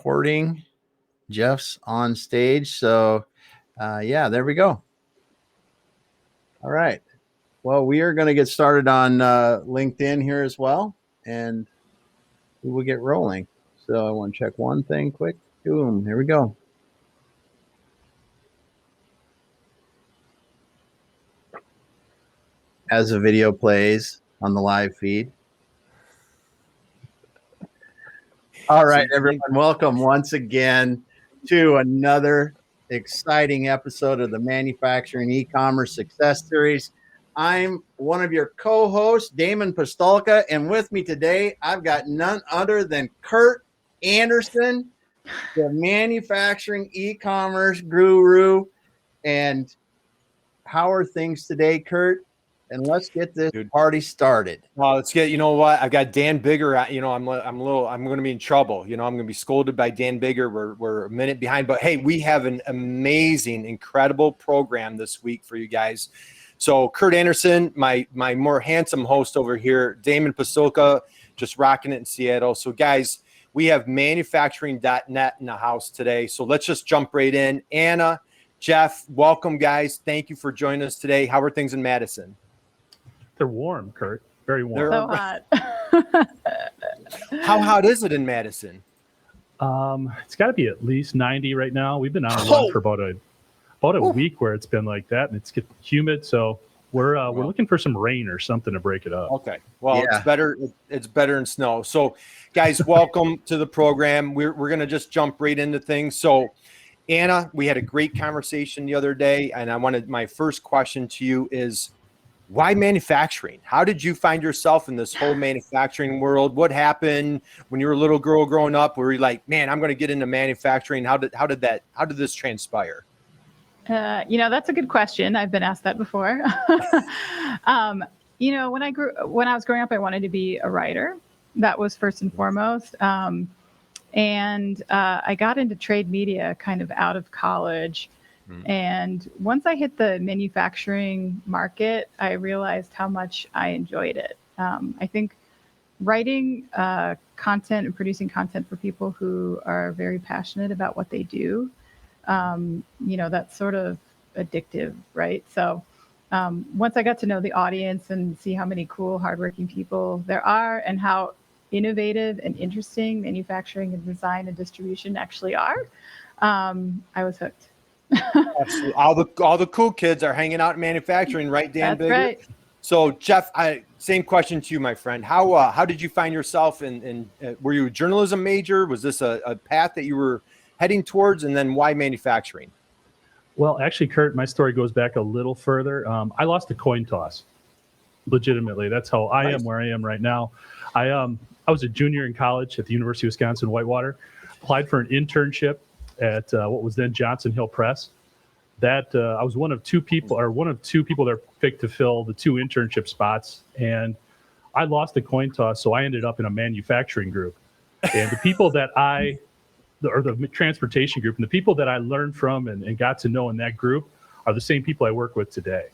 recording. Jeff's on stage. So, yeah, there we go. All right. Well, we are going to get started on LinkedIn here as well, and we will get rolling. So I want to check one thing quick. Boom. Here we go. As the video plays on the live feed. All right, everyone, welcome once again to another exciting episode of the Manufacturing Ecommerce Success Series. I'm one of your co-hosts, Damon Pistolka, and with me today, I've got none other than Curt Anderson, the Manufacturing Ecommerce Guru. And how are things today, Curt? And let's get this party started. Well, let's get, you know what? I've got Dan Bigger. I'm going to be in trouble. I'm going to be scolded by Dan Bigger. We're a minute behind, but hey, we have an amazing, incredible program this week for you guys. So Curt Anderson, my more handsome host over here, Damon Pistolka, just rocking it in Seattle. So guys, we have manufacturing.net in the house today. So let's just jump right in. Anna, Jeff, welcome guys. Thank you for joining us today. How are things in Madison? They're warm, Curt. Very warm. So hot. How hot is it in Madison? It's got to be at least 90 right now. We've been on a run for about a week where it's been like that, and it's getting humid. So we're looking for some rain or something to break it up. Okay. Well, yeah. It's better than snow. So, guys, welcome to the program. We're going to just jump right into things. So, Anna, we had a great conversation the other day, and my first question to you is, why manufacturing? How did you find yourself in this whole manufacturing world? What happened when you were a little girl growing up? Where you like, man, I'm going to get into manufacturing? How did this transpire? That's a good question. I've been asked that before. When I was growing up, I wanted to be a writer. That was first and foremost. And I got into trade media kind of out of college. And once I hit the manufacturing market, I realized how much I enjoyed it. I think writing content and producing content for people who are very passionate about what they do, that's sort of addictive, right? So once I got to know the audience and see how many cool, hardworking people there are and how innovative and interesting manufacturing and design and distribution actually are, I was hooked. Absolutely. All the cool kids are hanging out in manufacturing, right, Dan? That's right. So, Jeff, same question to you, my friend. How did you find yourself in were you a journalism major? Was this a path that you were heading towards? And then why manufacturing? Well, actually, Curt, my story goes back a little further. I lost a coin toss. Legitimately, that's how I am where I am right now. I was a junior in college at the University of Wisconsin Whitewater. Applied for an internship at what was then Johnson Hill Press. That I was one of two people that were picked to fill the two internship spots, and I lost the coin toss, so I ended up in a manufacturing group. And the people that the transportation group, and the people that I learned from and got to know in that group are the same people I work with today.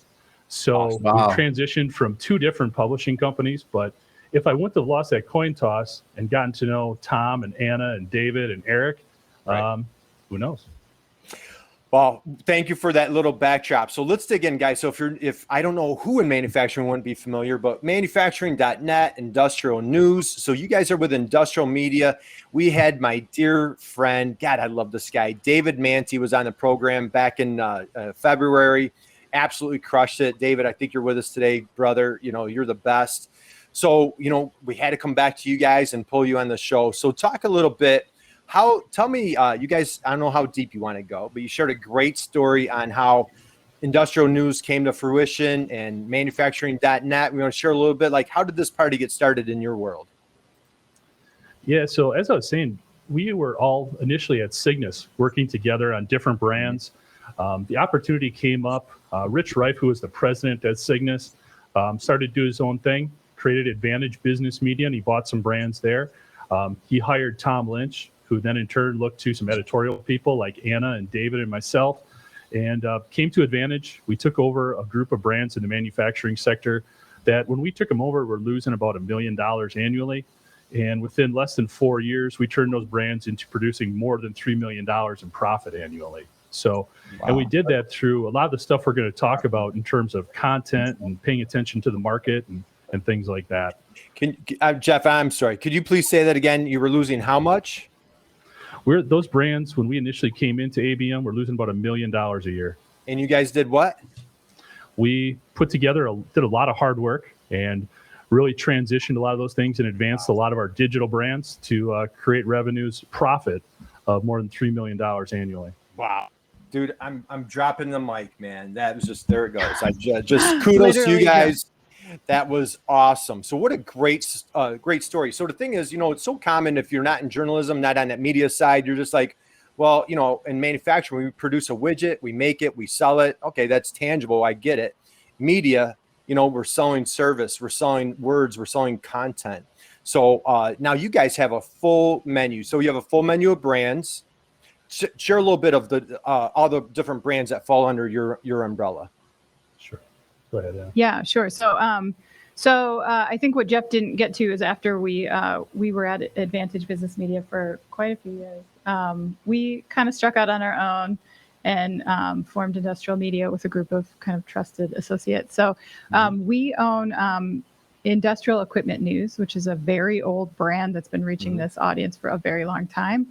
So we transitioned from two different publishing companies, but if I wouldn't have lost that coin toss and gotten to know Tom and Anna and David and Eric, who knows? Well, thank you for that little backdrop. So let's dig in, guys. So if I don't know who in manufacturing wouldn't be familiar, but manufacturing.net, industrial news. So you guys are with industrial media. We had my dear friend, God, I love this guy, David Manti was on the program back in February. Absolutely crushed it. David, I think you're with us today, brother. You're the best. So, we had to come back to you guys and pull you on the show. So talk a little bit. Tell me, you guys, I don't know how deep you want to go, but you shared a great story on how industrial news came to fruition and manufacturing.net. We want to share a little bit, like, how did this party get started in your world? Yeah, so as I was saying, we were all initially at Cygnus working together on different brands. The opportunity came up. Rich Reif, who was the president at Cygnus, started to do his own thing, created Advantage Business Media, and he bought some brands there. He hired Tom Lynch, who then in turn looked to some editorial people like Anna and David and myself, and came to Advantage. We took over a group of brands in the manufacturing sector that when we took them over, we're losing about $1 million annually. And within less than 4 years, we turned those brands into producing more than $3 million in profit annually. So, and we did that through a lot of the stuff we're going to talk about in terms of content and paying attention to the market and things like that. Jeff, I'm sorry. Could you please say that again? You were losing how much? Those brands, when we initially came into ABM, we're losing about $1 million a year. And you guys did what? We did a lot of hard work and really transitioned a lot of those things and advanced a lot of our digital brands to create revenues, profit of more than $3 million annually. Wow. Dude, I'm dropping the mic, man. That was just, there it goes. I just kudos to you guys. Yeah. That was awesome. So what a great story. So the thing is, it's so common if you're not in journalism, not on that media side, you're just like, well, in manufacturing, we produce a widget, we make it, we sell it. Okay, that's tangible. I get it. Media, we're selling service, we're selling words, we're selling content. So now you guys have a full menu. So you have a full menu of brands. Share a little bit of the all the different brands that fall under your umbrella. Sure. Go ahead. Yeah, sure. So I think what Jeff didn't get to is after we were at Advantage Business Media for quite a few years, we kind of struck out on our own and formed Industrial Media with a group of kind of trusted associates. So we own Industrial Equipment News, which is a very old brand that's been reaching this audience for a very long time.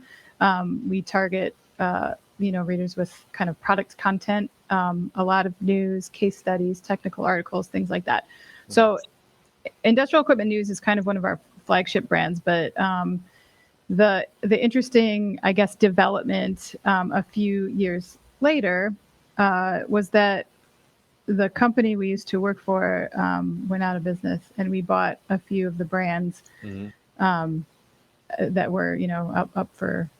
We target, readers with kind of product content, a lot of news, case studies, technical articles, things like that. So Industrial Equipment News is kind of one of our flagship brands, but the interesting, I guess, development a few years later was that the company we used to work for went out of business, and we bought a few of the brands that were, up for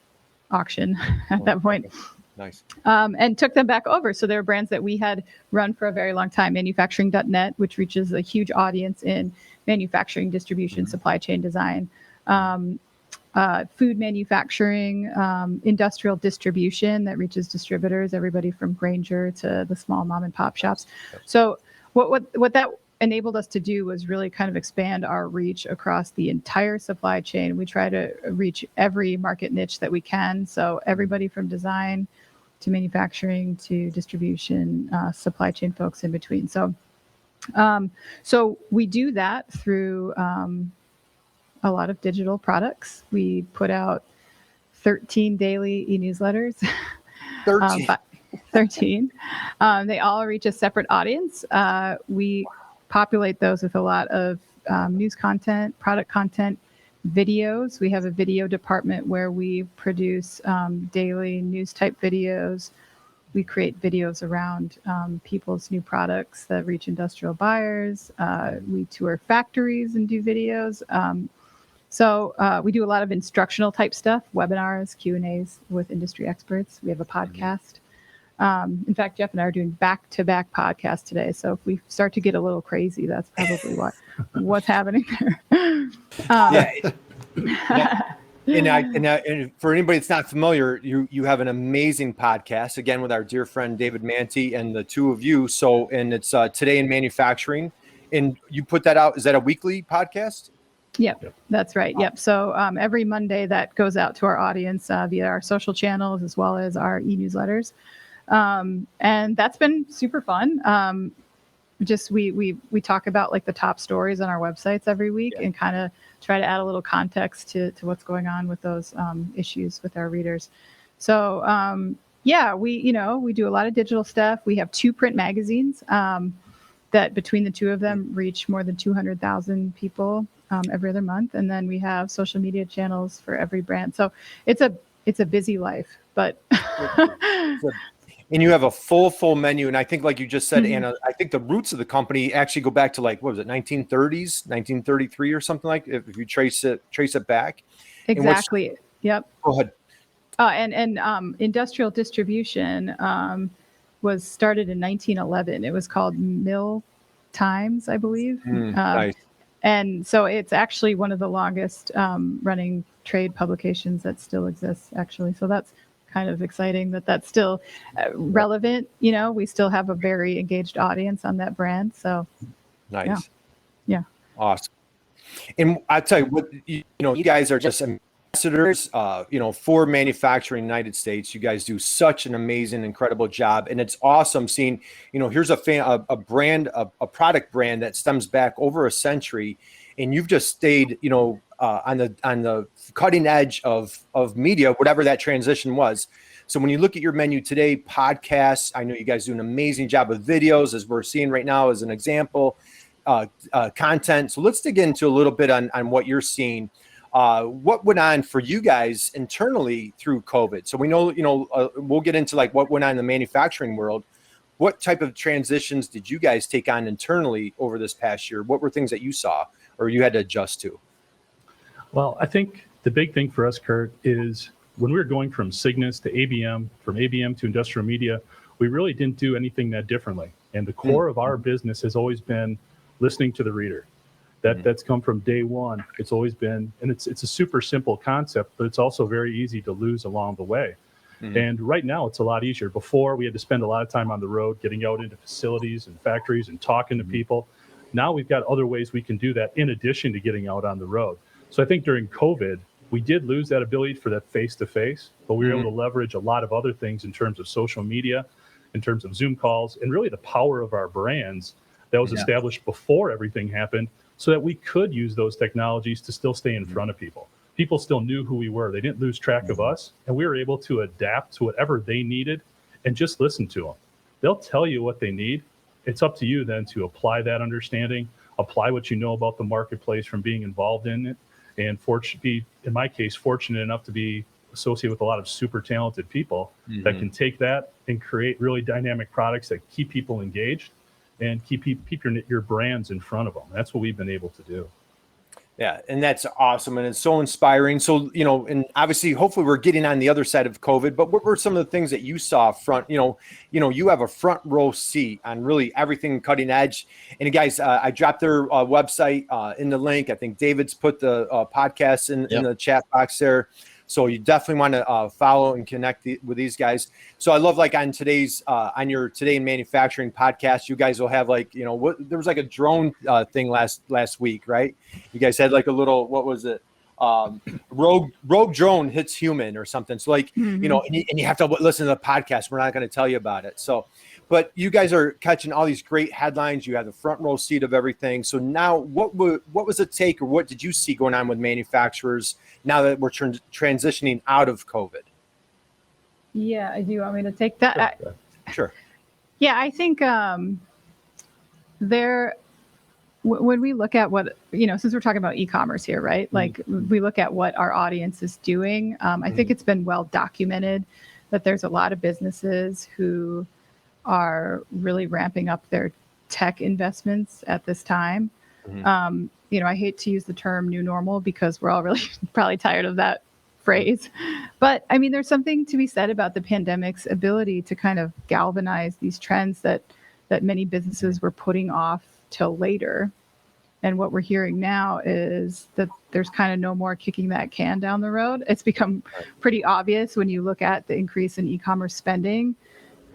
auction at that point. Nice. And took them back over. So there are brands that we had run for a very long time. Manufacturing.net, which reaches a huge audience in manufacturing, distribution, supply chain design, food manufacturing, industrial distribution that reaches distributors, everybody from Grainger to the small mom and pop shops. So what that enabled us to do was really kind of expand our reach across the entire supply chain. We try to reach every market niche that we can. So everybody from design to manufacturing to distribution, supply chain folks in between. So we do that through a lot of digital products. We put out 13 daily e-newsletters. 13. 13. They all reach a separate audience. We populate those with a lot of news content, product content, videos. We have a video department where we produce daily news type videos. We create videos around people's new products that reach industrial buyers. We tour factories and do videos. So we do a lot of instructional type stuff, webinars, Q&As with industry experts. We have a podcast. In fact, Jeff and I are doing back-to-back podcasts today. So if we start to get a little crazy, that's probably what's happening there. And for anybody that's not familiar, you have an amazing podcast, again, with our dear friend David Manti and the two of you. So, and it's Today in Manufacturing. And you put that out, is that a weekly podcast? Yep, that's right. Yep. So every Monday that goes out to our audience via our social channels as well as our e-newsletters. And that's been super fun. Just we talk about like the top stories on our websites every week and kind of try to add a little context to what's going on with those issues with our readers. So we do a lot of digital stuff. We have 2 print magazines that between the 2 of them reach more than 200,000 people every other month, and then we have social media channels for every brand. So it's a busy life, but. And you have a full menu. And I think, like you just said, Anna, I think the roots of the company actually go back to 1930s, 1933 or something like that, if you trace it back. Exactly. Yep. Go ahead. And industrial distribution was started in 1911. It was called Mill Times, I believe. Nice. And so it's actually one of the longest running trade publications that still exists, actually. So that's kind of exciting that's still relevant. We still have a very engaged audience on that brand. So nice. Yeah. Awesome. And I tell you what, you guys are just ambassadors, for manufacturing in the United States. You guys do such an amazing, incredible job, and it's awesome seeing, here's a brand, a product brand that stems back over a century, and you've just stayed, on the cutting edge of media, whatever that transition was. So when you look at your menu today, podcasts, I know you guys do an amazing job with videos, as we're seeing right now as an example, content. So let's dig into a little bit on what you're seeing. What went on for you guys internally through COVID? So we know, we'll get into like what went on in the manufacturing world. What type of transitions did you guys take on internally over this past year? What were things that you saw or you had to adjust to? Well, I think the big thing for us, Curt, is when we were going from Cygnus to ABM, from ABM to industrial media, we really didn't do anything that differently. And the core of our business has always been listening to the reader. That's come from day one. It's always been, and it's a super simple concept, but it's also very easy to lose along the way. And right now it's a lot easier. Before we had to spend a lot of time on the road, getting out into facilities and factories and talking to people. Now we've got other ways we can do that in addition to getting out on the road. So I think during COVID, we did lose that ability for that face-to-face, but we were able to leverage a lot of other things in terms of social media, in terms of Zoom calls, and really the power of our brands that was established before everything happened, so that we could use those technologies to still stay in front of people. People still knew who we were. They didn't lose track of us, and we were able to adapt to whatever they needed and just listen to them. They'll tell you what they need. It's up to you then to apply that understanding, apply what you know about the marketplace from being involved in it, and be, in my case, fortunate enough to be associated with a lot of super talented people that can take that and create really dynamic products that keep people engaged and keep your brands in front of them. That's what we've been able to do. Yeah, and that's awesome, and it's so inspiring. So, and obviously, hopefully, we're getting on the other side of COVID. But what were some of the things that you saw front? You have a front row seat on really everything cutting edge. And guys, I dropped their website in the link. I think David's put the podcast in the chat box there. So you definitely want to follow and connect with these guys. So I love, like, on today's on your Today in Manufacturing podcast, you guys will have there was like a drone thing last week, right? You guys had like a little, what was it? Rogue drone hits human or something. So and you have to listen to the podcast. We're not going to tell you about it. So, but you guys are catching all these great headlines. You have the front row seat of everything. So now what was the take, or what did you see going on with manufacturers now that we're transitioning out of COVID? Yeah, do you want me to take that? Sure. Yeah, I think when we look at what, since we're talking about e-commerce here, right? Like we look at what our audience is doing. I think it's been well documented that there's a lot of businesses who are really ramping up their tech investments at this time. I hate to use the term new normal because we're all really probably tired of that phrase. But I mean, there's something to be said about the pandemic's ability to kind of galvanize these trends that many businesses were putting off till later. And what we're hearing now is that there's kind of no more kicking that can down the road. It's become pretty obvious when you look at the increase in e-commerce spending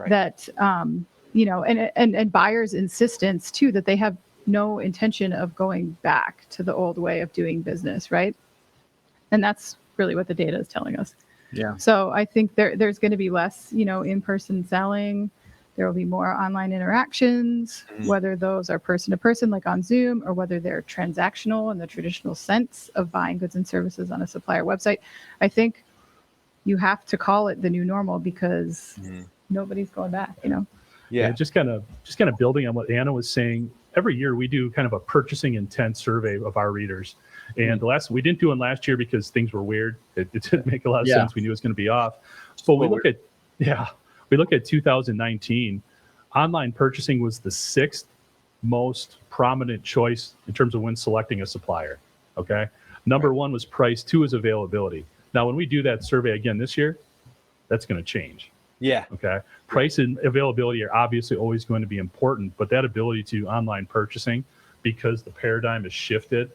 that, and buyers' insistence too, that they have no intention of going back to the old way of doing business, right? And that's really what the data is telling us. Yeah. So I think there's going to be less, in-person selling. There will be more online interactions, whether those are person to person, like on Zoom, or whether they're transactional in the traditional sense of buying goods and services on a supplier website. I think you have to call it the new normal because nobody's going back, Yeah, just kind of building on what Anna was saying. Every year we do kind of a purchasing intent survey of our readers. And we didn't do one last year because things were weird. It didn't make a lot of sense. We knew it was going to be off. But we look at 2019, online purchasing was the 6th most prominent choice in terms of when selecting a supplier. Okay. Number 1 was price, 2 is availability. Now, when we do that survey again this year, that's going to change. Yeah. Okay. Price and availability are obviously always going to be important, but that ability to online purchasing, because the paradigm has shifted,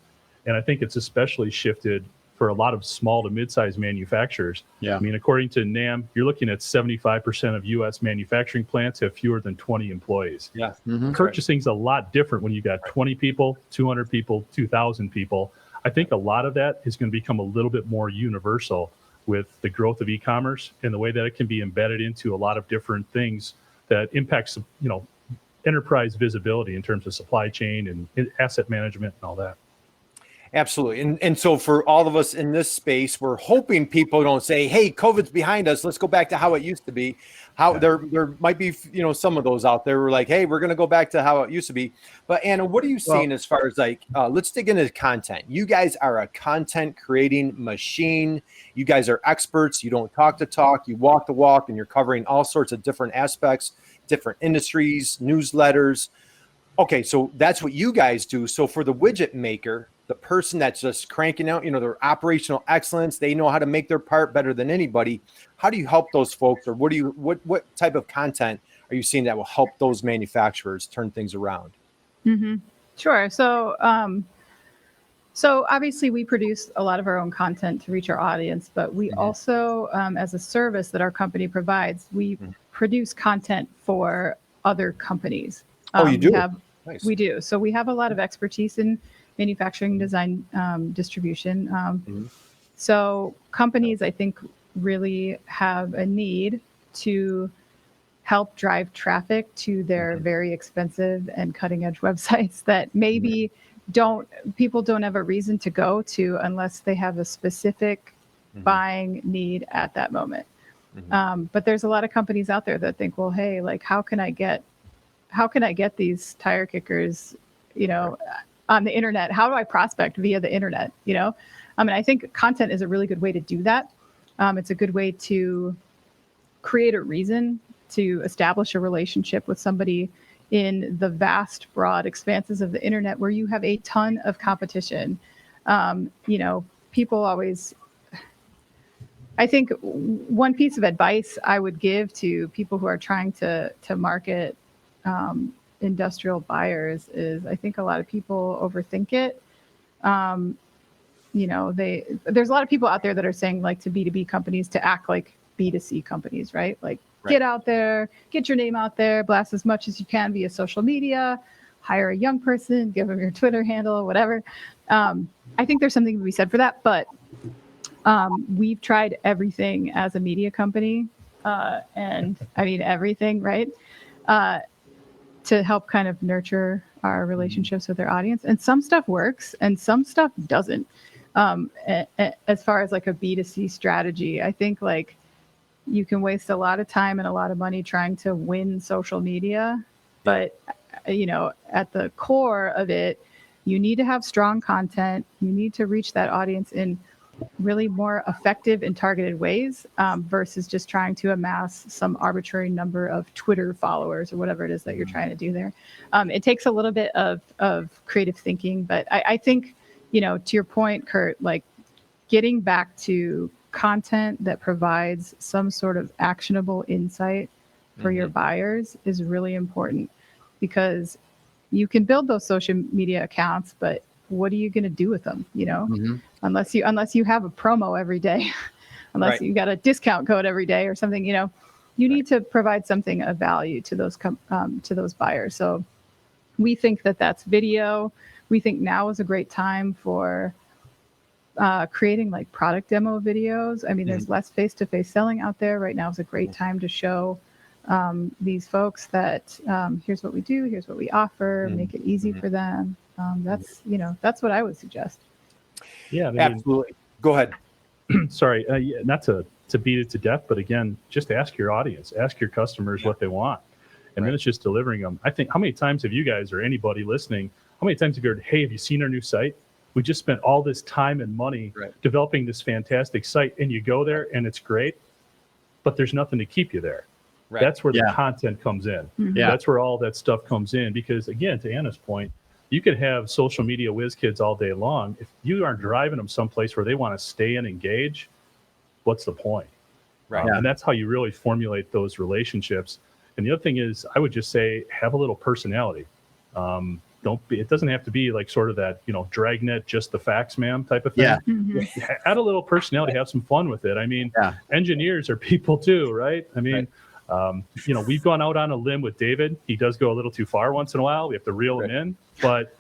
and I think it's especially shifted for a lot of small to mid-sized manufacturers. Yeah. I mean, according to NAM, you're looking at 75% of U.S. manufacturing plants have fewer than 20 employees. Yeah. Purchasing's a lot different when you got 20 people, 200 people, 2,000 people. I think a lot of that is going to become a little bit more universal with the growth of e-commerce and the way that it can be embedded into a lot of different things that impacts, enterprise visibility in terms of supply chain and asset management and all that. Absolutely. And so for all of us in this space, we're hoping people don't say, hey, COVID's behind us. Let's go back to how it used to be. There might be, some of those out there who are like, hey, we're going to go back to how it used to be. But Anna, what are you seeing as far as let's dig into content. You guys are a content creating machine. You guys are experts. You don't talk the talk, you walk the walk, and you're covering all sorts of different aspects, different industries, newsletters. Okay, so that's what you guys do. So for the widget maker, the person that's just cranking out, their operational excellence, they know how to make their part better than anybody. How do you help those folks, or what type of content are you seeing that will help those manufacturers turn things around? Mm-hmm. Sure. So obviously we produce a lot of our own content to reach our audience, but we also, as a service that our company provides, we produce content for other companies. You do? Nice. We do. So we have a lot of expertise in manufacturing design, distribution. So companies, I think, really have a need to help drive traffic to their very expensive and cutting edge websites that maybe people don't have a reason to go to unless they have a specific buying need at that moment. But there's a lot of companies out there that think, well, hey, how can I get these tire kickers, on the internet? How do I prospect via the internet? I think content is a really good way to do that. It's a good way to create a reason to establish a relationship with somebody in the vast, broad expanses of the internet where you have a ton of competition. People always, I think one piece of advice I would give to people who are trying to market industrial buyers is, I think a lot of people overthink it. There's a lot of people out there that are saying to B2B companies to act like B2C companies, right? Get out there, get your name out there, blast as much as you can via social media, hire a young person, give them your Twitter handle, whatever. I think there's something to be said for that, but we've tried everything as a media company, and I mean everything, right? To help kind of nurture our relationships with our audience. And some stuff works and some stuff doesn't. As far as a B2C strategy, I think you can waste a lot of time and a lot of money trying to win social media. But, at the core of it, you need to have strong content. You need to reach that audience in really more effective and targeted ways, versus just trying to amass some arbitrary number of Twitter followers or whatever it is that you're trying to do there. It takes a little bit of creative thinking, but I think, to your point, Curt, getting back to content that provides some sort of actionable insight for your buyers is really important, because you can build those social media accounts, but what are you going to do with them? Unless you have a promo every day, unless you got a discount code every day or something, you need to provide something of value to those buyers. So we think that that's video. We think now is a great time for creating product demo videos. I mean, there's less face-to-face selling out there. Right now is a great time to show these folks that here's what we do, here's what we offer, make it easy for them. That's what I would suggest. Yeah, absolutely. Go ahead. Sorry, not to beat it to death, but again, just ask your audience, ask your customers what they want, and then it's just delivering them. I think, how many times have you guys or anybody listening, how many times have you heard, hey, have you seen our new site? We just spent all this time and money developing this fantastic site, and you go there and it's great, but there's nothing to keep you there. That's where the content comes in. That's where all that stuff comes in, because again, to Anna's point, you could have social media whiz kids all day long. If you aren't driving them someplace where they want to stay and engage, what's the point? And that's how you really formulate those relationships. And the other thing is, I would just say, have a little personality. it doesn't have to be like sort of that, dragnet, just the facts, ma'am type of thing. Yeah. Mhm. Add a little personality, have some fun with it. I mean, engineers are people too, right? I mean, we've gone out on a limb with David. He does go a little too far once in a while. We have to reel him in, but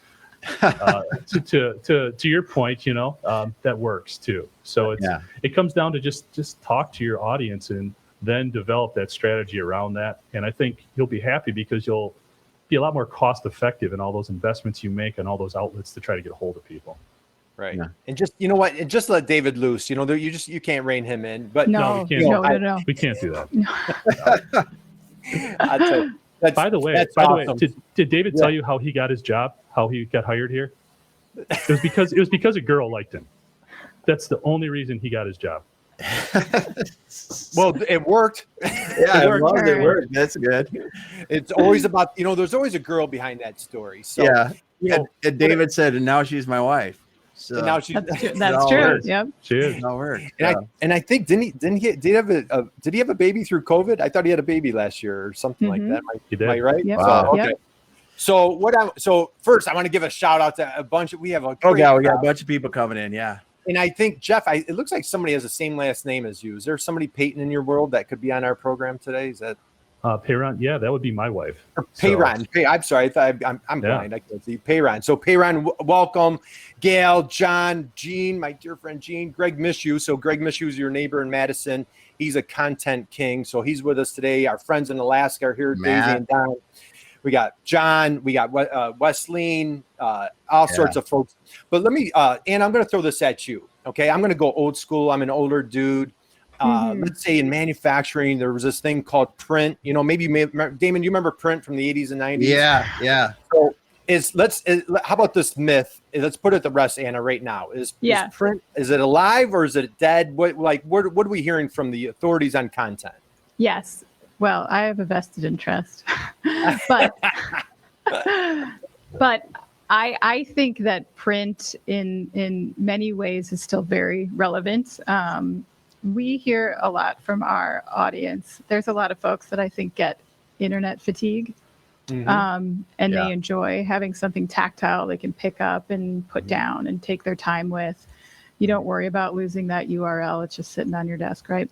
to your point, that works too. So it comes down to just talk to your audience and then develop that strategy around that. And I think you'll be happy because you'll be a lot more cost effective in all those investments you make and all those outlets to try to get a hold of people. Right. Yeah. And just, and just let David loose, you can't rein him in, but no, we can't, no. We can't do that. By the way, did David tell you how he got his job, how he got hired here? It was because a girl liked him. That's the only reason he got his job. Well, it worked. Yeah, it worked. That's good. It's always about, there's always a girl behind that story. So and David said, and now she's my wife. So and now she's that's true. Yep. She is. It all works. And I think did he have a baby through COVID? I thought he had a baby last year or something like that. He did. Am I right? Yep. Wow. Okay. Yep. So first I want to give a shout out to a bunch of, we have a we got a bunch of people coming in. Yeah. And I think, Jeff, it looks like somebody has the same last name as you. Is there somebody, Peyton, in your world that could be on our program today? Is that Peyron? Yeah, that would be my wife. Peyron. I'm sorry. I'm blind. I can't see. Peyron. So Peyron, welcome. Gail, John, Gene, my dear friend Gene. Greg Mishu. So Greg Mishu is your neighbor in Madison. He's a content king. So he's with us today. Our friends in Alaska are here, Matt. Daisy and Don. We got John, we got Wesleyan, all sorts of folks. But let me, Ann, I'm going to throw this at you. Okay, I'm going to go old school. I'm an older dude. Let's say in manufacturing, there was this thing called print. Maybe Damon, you remember print from the 80s and 90s? Yeah. So how about this myth? Let's put it to rest, Anna, right now. Is print, is it alive or is it dead? What are we hearing from the authorities on content? Yes. Well, I have a vested interest, but I think that print in many ways is still very relevant. We hear a lot from our audience. There's a lot of folks that I think get internet fatigue, and they enjoy having something tactile they can pick up and put down and take their time with. You don't worry about losing that URL. It's just sitting on your desk, right?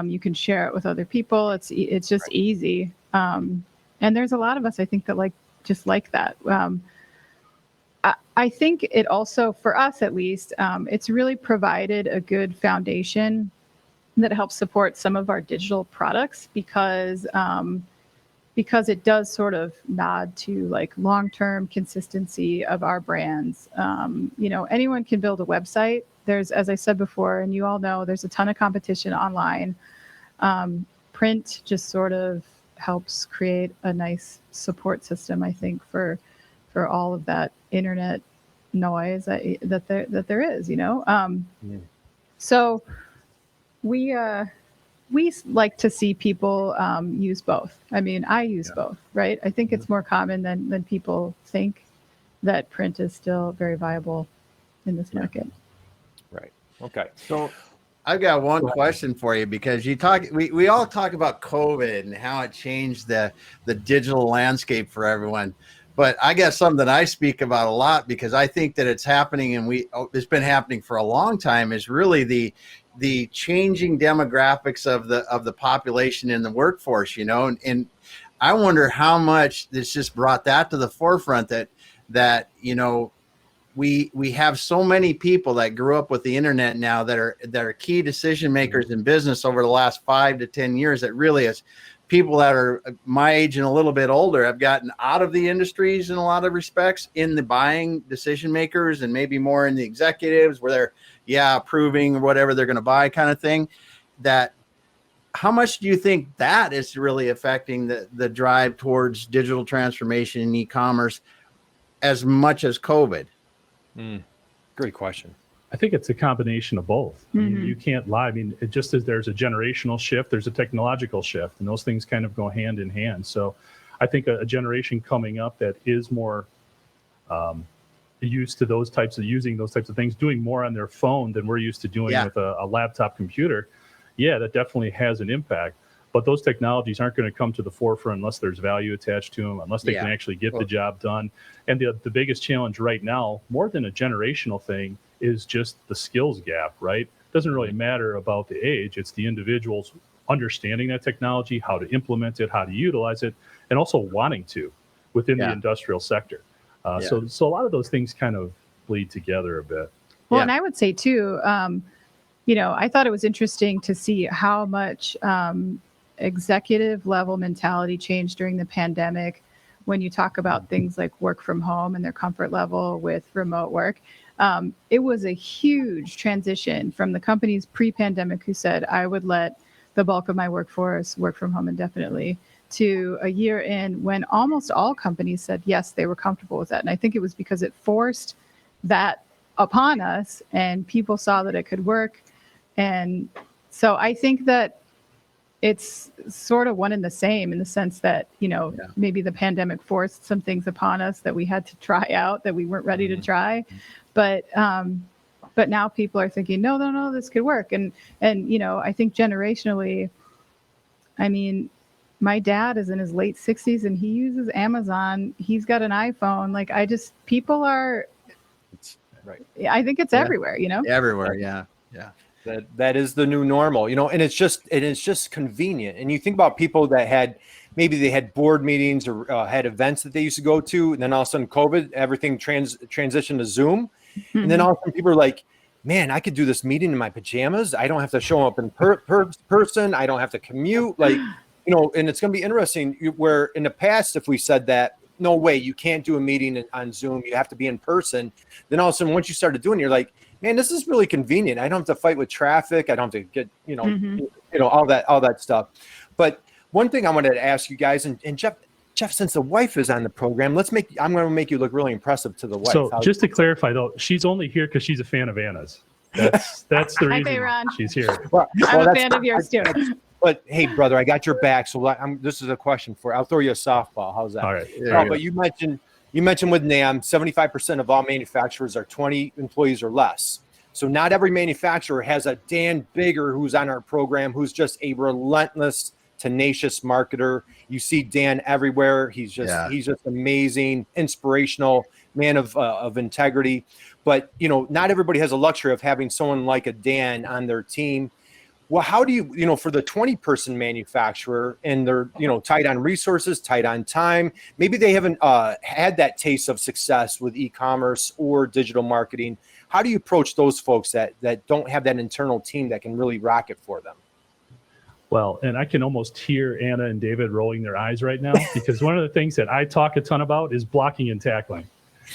You can share it with other people. It's just easy. And there's a lot of us, I think, that like that. I think it also, for us at least, it's really provided a good foundation that helps support some of our digital products because it does sort of nod to like long-term consistency of our brands. Anyone can build a website. There's, as I said before, and you all know, there's a ton of competition online. Print just sort of helps create a nice support system, I think, for all of that internet noise that there is, So we like to see people use both. I mean, I use both, right? I think it's more common than people think that print is still very viable in this market. Right. Okay. So I've got one question for you because we all talk about COVID and how it changed the digital landscape for everyone. But I got something that I speak about a lot because I think that it's happening and it's been happening for a long time is really the changing demographics of the population in the workforce, and I wonder how much this just brought that to the forefront that we have so many people that grew up with the internet now that are key decision makers in business over the last 5 to 10 years. That really is people that are my age and a little bit older have gotten out of the industries in a lot of respects in the buying decision makers and maybe more in the executives where they're approving whatever they're going to buy kind of thing. That how much do you think that is really affecting the drive towards digital transformation in e-commerce as much as COVID? Great question. I think it's a combination of both. I mean, you can't lie. I mean, it just as there's a generational shift, there's a technological shift, and those things kind of go hand in hand. So I think a generation coming up that is more used to using those types of things, doing more on their phone than we're used to doing with a laptop computer. Yeah, that definitely has an impact. But those technologies aren't going to come to the forefront unless there's value attached to them, unless they can actually get the job done. And the biggest challenge right now, more than a generational thing, is just the skills gap, right? It doesn't really matter about the age. It's the individuals understanding that technology, how to implement it, how to utilize it, and also wanting to within the industrial sector. So a lot of those things kind of bleed together a bit. Well, and I would say too, I thought it was interesting to see how much executive level mentality changed during the pandemic when you talk about things like work from home and their comfort level with remote work. It was a huge transition from the companies pre-pandemic who said, I would let the bulk of my workforce work from home indefinitely, to a year in when almost all companies said, yes, they were comfortable with that. And I think it was because it forced that upon us and people saw that it could work. And so I think that it's sort of one and the same in the sense that, maybe the pandemic forced some things upon us that we had to try out that we weren't ready to try. But now people are thinking, no, this could work. And I think generationally, my dad is in his late 60s and he uses Amazon. He's got an iPhone. People are, right. I think it's everywhere, Everywhere. Yeah. That is the new normal, and it's just convenient. And you think about people that had board meetings or had events that they used to go to, and then all of a sudden COVID, everything transitioned to Zoom. And then all of a sudden people are like, man, I could do this meeting in my pajamas. I don't have to show up in person. I don't have to commute. And it's going to be interesting where in the past, if we said that, no way, you can't do a meeting on Zoom, you have to be in person. Then all of a sudden, once you started doing it, you're like, man, this is really convenient. I don't have to fight with traffic. I don't have to get, all that stuff. But one thing I wanted to ask you guys, and Jeff, since the wife is on the program, I'm going to make you look really impressive to the wife. So just to clarify though, she's only here because she's a fan of Anna's. That's the reason she's here. I'm a fan of yours too. But hey, brother, I got your back. So this is a question I'll throw you a softball. How's that? All right. But you mentioned with NAM, 75% of all manufacturers are 20 employees or less. So not every manufacturer has a Dan Bigger who's on our program, who's just a relentless, tenacious marketer. You see Dan everywhere. He's just amazing, inspirational, man of integrity. But not everybody has a luxury of having someone like a Dan on their team. Well, how do you, for the 20-person manufacturer and they're, tight on resources, tight on time, maybe they haven't had that taste of success with e-commerce or digital marketing. How do you approach those folks that don't have that internal team that can really rock it for them? Well, and I can almost hear Anna and David rolling their eyes right now because one of the things that I talk a ton about is blocking and tackling.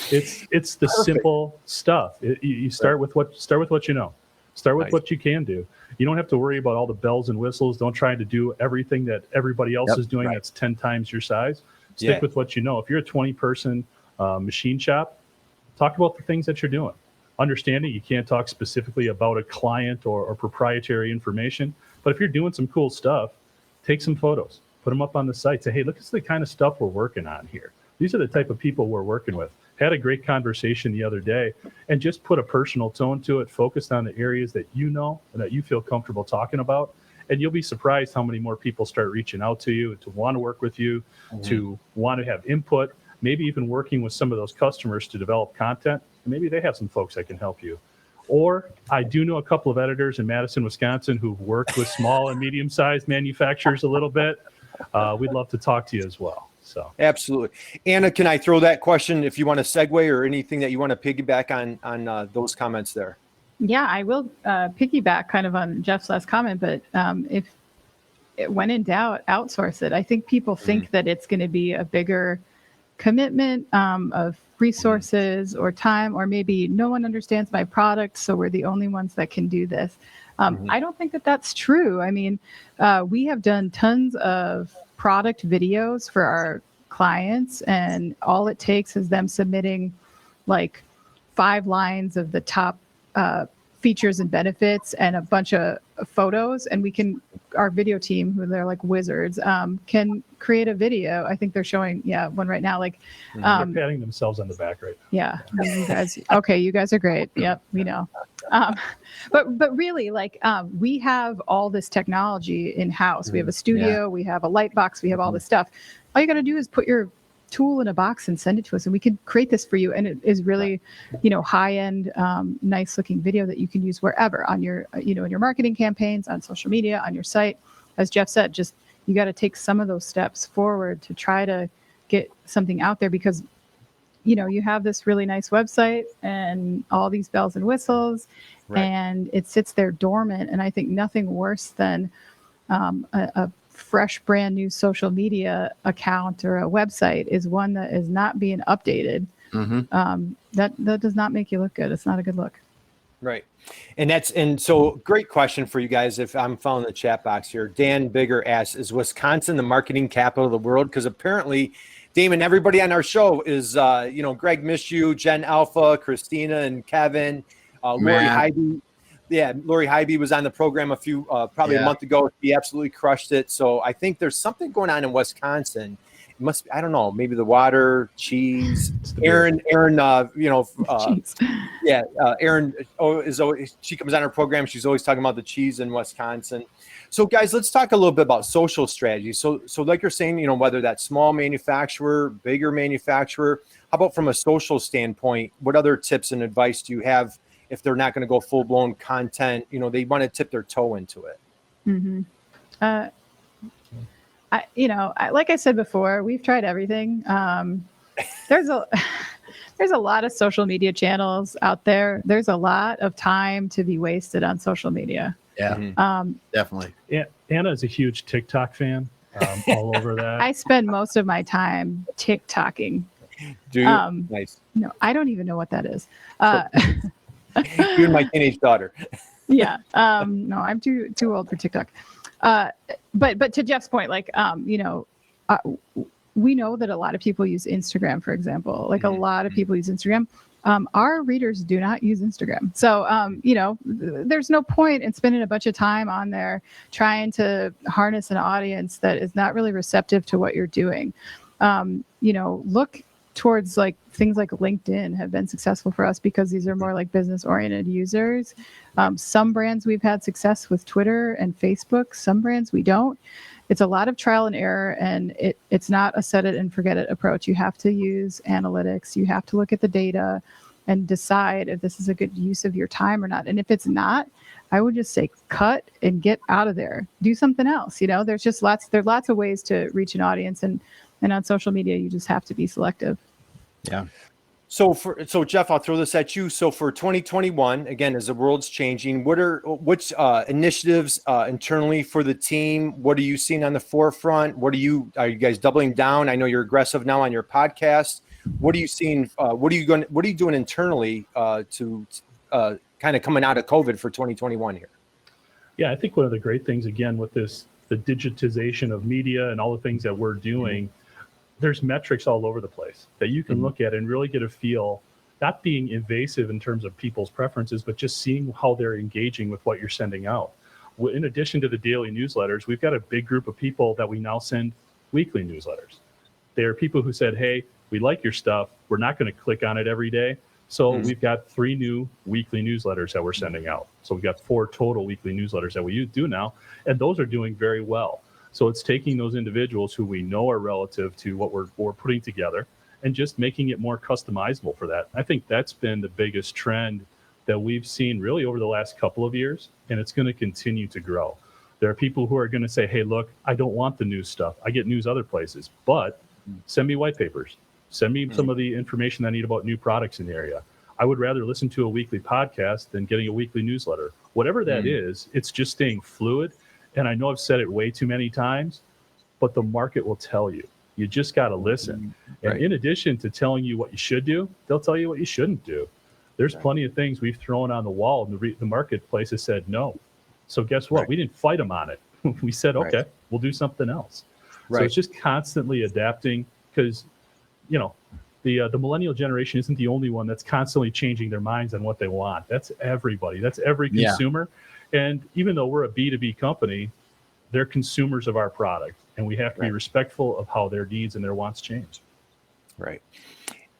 It's the simple stuff. You start with what you know. Start with what you can do. You don't have to worry about all the bells and whistles. Don't try to do everything that everybody else is doing that's 10 times your size. Stick with what you know. If you're a 20-person machine shop, talk about the things that you're doing. Understanding you can't talk specifically about a client or proprietary information, but if you're doing some cool stuff, take some photos, put them up on the site. Say, hey, look at the kind of stuff we're working on here. These are the type of people we're working with. Had a great conversation the other day and just put a personal tone to it, focused on the areas that you know and that you feel comfortable talking about. And you'll be surprised how many more people start reaching out to you to want to work with you, to want to have input, maybe even working with some of those customers to develop content. And maybe they have some folks that can help you. Or I do know a couple of editors in Madison, Wisconsin, who've worked with small and medium-sized manufacturers a little bit. We'd love to talk to you as well. So absolutely. Anna, can I throw that question if you want to segue or anything that you want to piggyback on those comments there? Yeah, I will piggyback kind of on Jeff's last comment, but when in doubt, outsource it. I think people think that it's going to be a bigger commitment of resources or time, or maybe no one understands my product, so we're the only ones that can do this. I don't think that that's true. I mean, we have done tons of product videos for our clients, and all it takes is them submitting like 5 lines of the top features and benefits and a bunch of photos, and our video team, who they're like wizards, can create a video. I think they're showing one right now, like They're patting themselves on the back right now. You guys are great. Yep, we know. But really, like, we have all this technology in house. We have a studio, we have a light box, we have all this stuff. All you got to do is put your tool in a box and send it to us, and we can create this for you. And it is really, high end, nice looking video that you can use wherever on your, in your marketing campaigns, on social media, on your site. As Jeff said, just, you got to take some of those steps forward to try to get something out there, because you have this really nice website and all these bells and whistles, and it sits there dormant. And I think nothing worse than a fresh, brand new social media account or a website is one that is not being updated. That does not make you look good. It's not a good look. Right. And so great question for you guys. If I'm following the chat box here, Dan Bigger asks, is Wisconsin the marketing capital of the world? Because apparently, Damon, everybody on our show is, Greg Mishu, Jen Alpha, Christina and Kevin, Lori Hybe. Yeah, Lori Hybe was on the program probably a month ago. He absolutely crushed it. So I think there's something going on in Wisconsin. It must be, I don't know, maybe the water, cheese. Erin, Erin, is always, she comes on our program. She's always talking about the cheese in Wisconsin. So guys, let's talk a little bit about social strategy. So like you're saying, whether that's small manufacturer, bigger manufacturer, how about from a social standpoint, what other tips and advice do you have if they're not going to go full blown content, they want to tip their toe into it? Like I said before, we've tried everything. There's a lot of social media channels out there. There's a lot of time to be wasted on social media. Yeah, definitely. Anna is a huge TikTok fan. All over that. I spend most of my time TikToking. Do you? Nice. No, I don't even know what that is. You and my teenage daughter. No, I'm too old for TikTok. But to Jeff's point, like, we know that a lot of people use Instagram, for example. Like, a lot of people use Instagram. Our readers do not use Instagram. So, there's no point in spending a bunch of time on there trying to harness an audience that is not really receptive to what you're doing. Look towards like things like LinkedIn have been successful for us because these are more like business oriented users. Some brands we've had success with Twitter and Facebook. Some brands we don't. It's a lot of trial and error, and it's not a set it and forget it approach. You have to use analytics. You have to look at the data and decide if this is a good use of your time or not. And if it's not, I would just say cut and get out of there. Do something else. There's lots of ways to reach an audience, and on social media, you just have to be selective. Yeah. So Jeff, I'll throw this at you. So for 2021, again, as the world's changing, what's initiatives internally for the team? What are you seeing on the forefront? Are you guys doubling down? I know you're aggressive now on your podcast. What are you seeing? What are you doing internally to kind of coming out of COVID for 2021 here? Yeah, I think one of the great things, again, with the digitization of media and all the things that we're doing, there's metrics all over the place that you can look at and really get a feel, not being invasive in terms of people's preferences, but just seeing how they're engaging with what you're sending out. In addition to the daily newsletters, we've got a big group of people that we now send weekly newsletters. They are people who said, hey, we like your stuff. We're not going to click on it every day. So we've got 3 new weekly newsletters that we're sending out. So we've got 4 total weekly newsletters that we do now, and those are doing very well. So it's taking those individuals who we know are relative to what we're putting together and just making it more customizable for that. I think that's been the biggest trend that we've seen really over the last couple of years, and it's going to continue to grow. There are people who are going to say, hey, look, I don't want the news stuff. I get news other places, but send me white papers. Send me some of the information I need about new products in the area. I would rather listen to a weekly podcast than getting a weekly newsletter. Whatever that is, it's just staying fluid. And I know I've said it way too many times, but the market will tell you. You just got to listen. And in addition to telling you what you should do, they'll tell you what you shouldn't do. There's plenty of things we've thrown on the wall, and the marketplace has said no. So guess what? We didn't fight them on it. We said, okay, we'll do something else. So it's just constantly adapting because, the millennial generation isn't the only one that's constantly changing their minds on what they want. That's everybody. That's every consumer. And even though we're a B2B company, they're consumers of our product, and we have to be respectful of how their needs and their wants change. Right.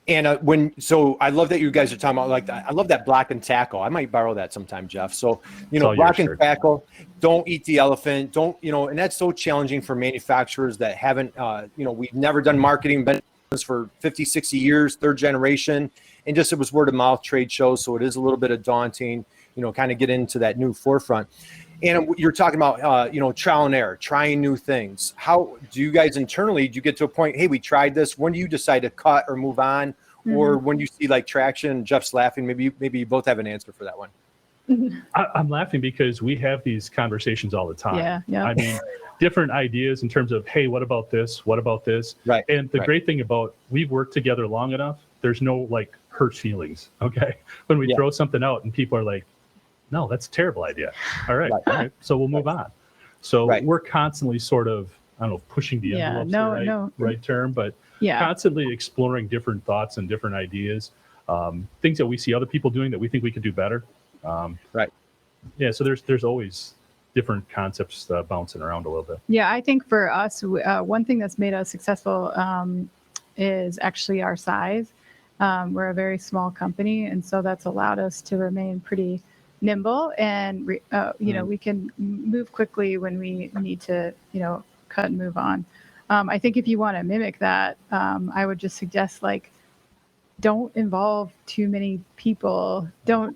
And so I love that you guys are talking about like that. I love that block and tackle. I might borrow that sometime, Jeff. So, block and tackle, don't eat the elephant, and that's so challenging for manufacturers that haven't, we've never done marketing, been in business for 50, 60 years, third generation, and just, it was word of mouth trade shows. So it is a little bit of daunting, kind of get into that new forefront. And you're talking about, trial and error, trying new things. How do you guys internally, do you get to a point, hey, we tried this? When do you decide to cut or move on? Mm-hmm. Or when you see like traction? Jeff's laughing. Maybe you both have an answer for that one. I'm laughing because we have these conversations all the time. Yeah. I mean, different ideas in terms of, hey, what about this? What about this? Right. And the great thing about, we've worked together long enough, there's no like hurt feelings. Okay. When we throw something out and people are like, no, that's a terrible idea. All right. So we'll move on. So we're constantly sort of, I don't know, pushing the envelope, right term, but constantly exploring different thoughts and different ideas, things that we see other people doing that we think we could do better. Yeah. So there's always different concepts bouncing around a little bit. Yeah. I think for us, one thing that's made us successful is actually our size. We're a very small company, and so that's allowed us to remain pretty nimble, and we can move quickly when we need to cut and move on. I think if you want to mimic that, I would just suggest don't involve too many people, don't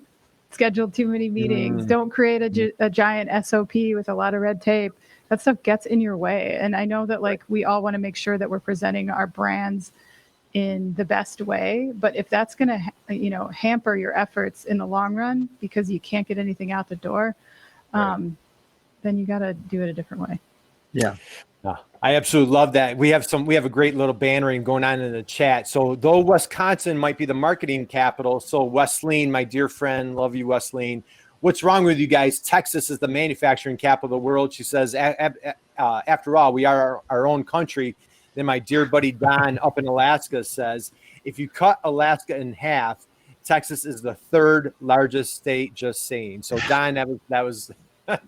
schedule too many meetings, don't create a giant SOP with a lot of red tape. That stuff gets in your way, and I know that we all want to make sure that we're presenting our brands in the best way, but if that's going to hamper your efforts in the long run because you can't get anything out the door, then you got to do it a different way. I absolutely love that. We have a great little bannering going on in the chat. So though Wisconsin might be the marketing capital, so Wesleyan, my dear friend, love you, Wesleyan. What's wrong with you guys? Texas is the manufacturing capital of the world. She says, after all, we are our own country. Then my dear buddy Don up in Alaska says, if you cut Alaska in half, Texas is the third largest state, just saying. So Don, that was we'll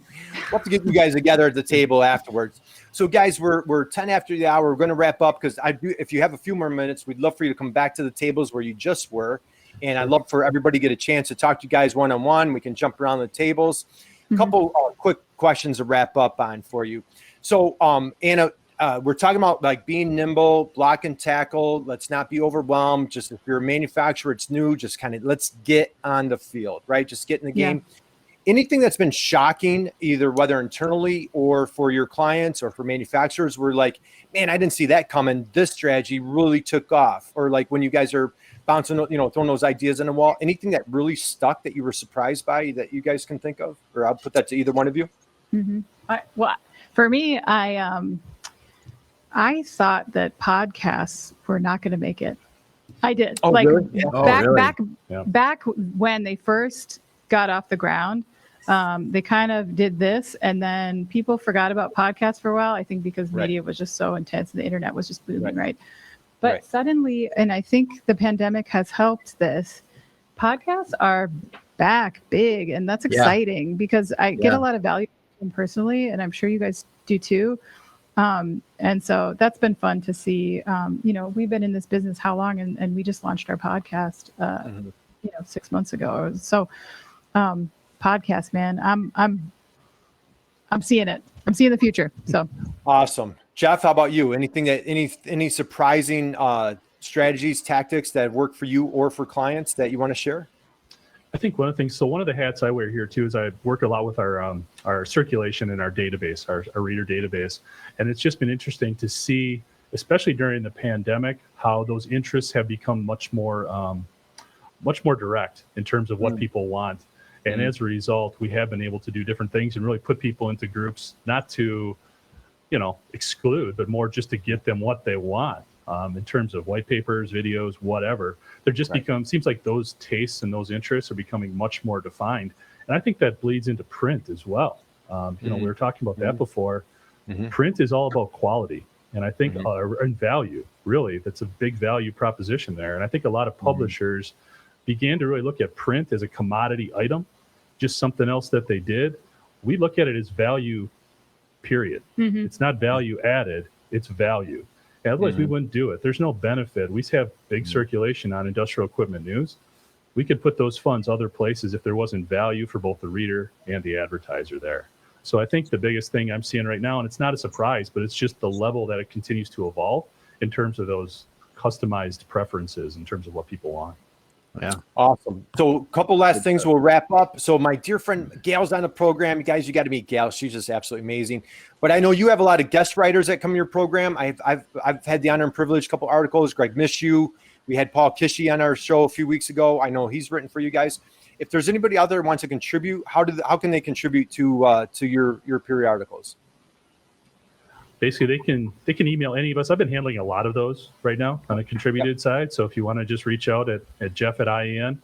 have to get you guys together at the table afterwards. So guys, we're 10 after the hour. We're going to wrap up because if you have a few more minutes, we'd love for you to come back to the tables where you just were. And I'd love for everybody to get a chance to talk to you guys one-on-one. We can jump around the tables. A couple quick questions to wrap up on for you. So Anna, we're talking about being nimble, block and tackle. Let's not be overwhelmed. Just if you're a manufacturer, it's new, just kind of let's get on the field, right? Just get in the game. Anything that's been shocking, either whether internally or for your clients or for manufacturers, we're like, man, I didn't see that coming. This strategy really took off. Or when you guys are bouncing, throwing those ideas in the wall, anything that really stuck that you were surprised by that you guys can think of? Or I'll put that to either one of you. Well, for me, I thought that podcasts were not going to make it. I did. Really? Back when they first got off the ground, they kind of did this, and then people forgot about podcasts for a while. I think because media was just so intense and the internet was just booming, right? But suddenly, and I think the pandemic has helped this, podcasts are back big, and that's exciting because I get a lot of value from them personally, and I'm sure you guys do too. And so that's been fun to see. We've been in this business how long, and we just launched our podcast 6 months ago. So podcast, man, I'm seeing it. I'm seeing the future. So awesome. Jeff, how about you? Anything that any surprising strategies, tactics that work for you or for clients that you want to share? I think one of the things, so one of the hats I wear here too is I work a lot with our circulation and our database, our reader database. And it's just been interesting to see, especially during the pandemic, how those interests have become much more direct in terms of what people want. And as a result, we have been able to do different things and really put people into groups, not to, exclude, but more just to get them what they want. In terms of white papers, videos, whatever, they're just seems like those tastes and those interests are becoming much more defined. And I think that bleeds into print as well. We were talking about that before. Print is all about quality and I think and value. really. That's a big value proposition there. And I think a lot of publishers began to really look at print as a commodity item, just something else that they did. We look at it as value, period. It's not value added, it's value. Otherwise, we wouldn't do it. There's no benefit. We have big circulation on industrial equipment news. We could put those funds other places if there wasn't value for both the reader and the advertiser there. So I think the biggest thing I'm seeing right now, and it's not a surprise, but it's just the level that it continues to evolve in terms of those customized preferences in terms of what people want. Yeah. Awesome. So a couple last things we'll wrap up. So my dear friend Gail's on the program. You guys, you got to meet Gail. She's just absolutely amazing. But I know you have a lot of guest writers that come to your program. I've had the honor and privilege, a couple articles. Greg Mishu. We had Paul Kishy on our show a few weeks ago. I know he's written for you guys. If there's anybody out there who wants to contribute, how can they contribute to your periodicals? Basically, they can email any of us. I've been handling a lot of those right now on the contributed side. So if you want to just reach out at jeff@ien.com,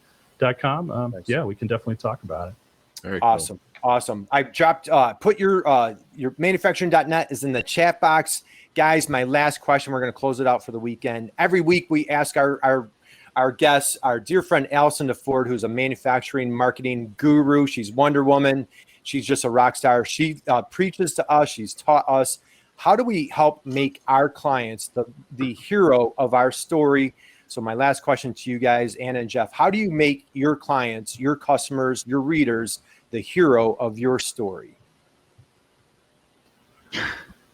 yeah, we can definitely talk about it. Very awesome. Cool. Awesome. I dropped, put your manufacturing.net is in the chat box. Guys, my last question, we're going to close it out for the weekend. Every week we ask our guests, our dear friend Allison DeFord, who's a manufacturing marketing guru. She's Wonder Woman. She's just a rock star. She preaches to us. She's taught us. How do we help make our clients the hero of our story? So my last question to you guys, Anna and Jeff, how do you make your clients, your customers, your readers, the hero of your story?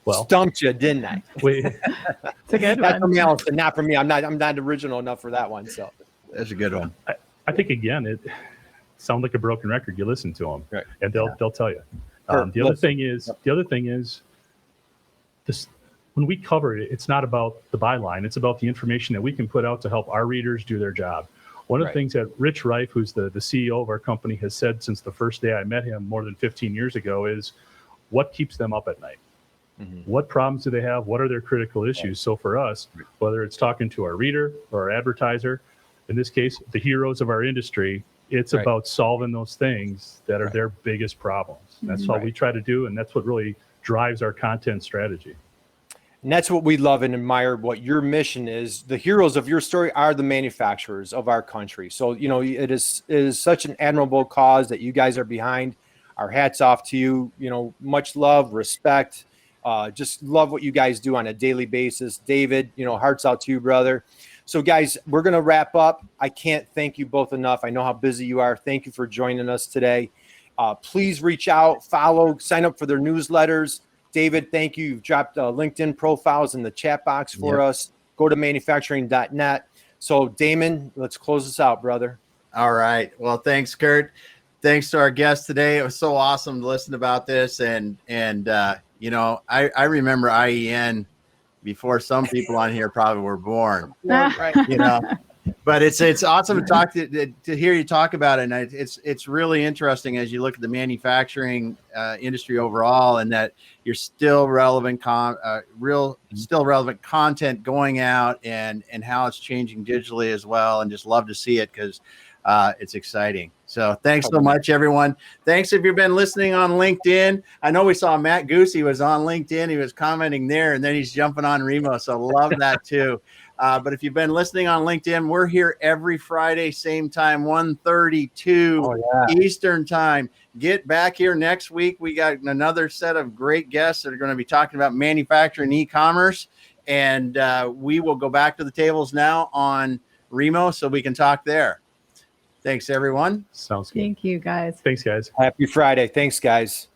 Well, stumped you, didn't I? It's a good That's one. from Allison, not from me. I'm not original enough for that one. So That's a good one. I think, again, it sounds like a broken record. You listen to them, right, and they'll tell you. Curt, the other thing is this. When we cover it, it's not about the byline. It's about the information that we can put out to help our readers do their job. One of the things that Rich Reif, who's the CEO of our company, has said since the first day I met him more than 15 years ago is, what keeps them up at night? What problems do they have? What are their critical issues? So for us, whether it's talking to our reader or our advertiser, in this case, the heroes of our industry, it's about solving those things that are their biggest problems. That's all we try to do, and that's what really drives our content strategy. And that's what we love and admire, what your mission is. The heroes of your story are the manufacturers of our country. So, you know, it is such an admirable cause that you guys are behind. Our hats off to you. You know, much love, respect. Just love what you guys do on a daily basis. David, you know, hearts out to you, brother. So guys, we're going to wrap up. I can't thank you both enough. I know how busy you are. Thank you for joining us today. Please reach out, follow, sign up for their newsletters. David, thank you. You've dropped LinkedIn profiles in the chat box for us. Go to manufacturing.net. So Damon, let's close this out, brother. All right. Well, thanks, Curt. Thanks to our guest today. It was so awesome to listen about this. And you know, I remember IEN before some people on here probably were born. You know, but it's awesome to talk to hear you talk about it. And it's really interesting as you look at the manufacturing industry overall, and that you're still relevant still relevant content going out, and how it's changing digitally as well. And just love to see it because it's exciting. So thanks so much, everyone. Thanks if you've been listening on LinkedIn. I know we saw Matt Goosey was on LinkedIn. He was commenting there, and then he's jumping on Remo. So love that too. But if you've been listening on LinkedIn, we're here every Friday, same time, 1:32 Eastern time. Get back here next week. We got another set of great guests that are going to be talking about manufacturing e-commerce. And we will go back to the tables now on Remo so we can talk there. Thanks, everyone. Sounds good. Thank you, guys. Thanks, guys. Happy Friday. Thanks, guys.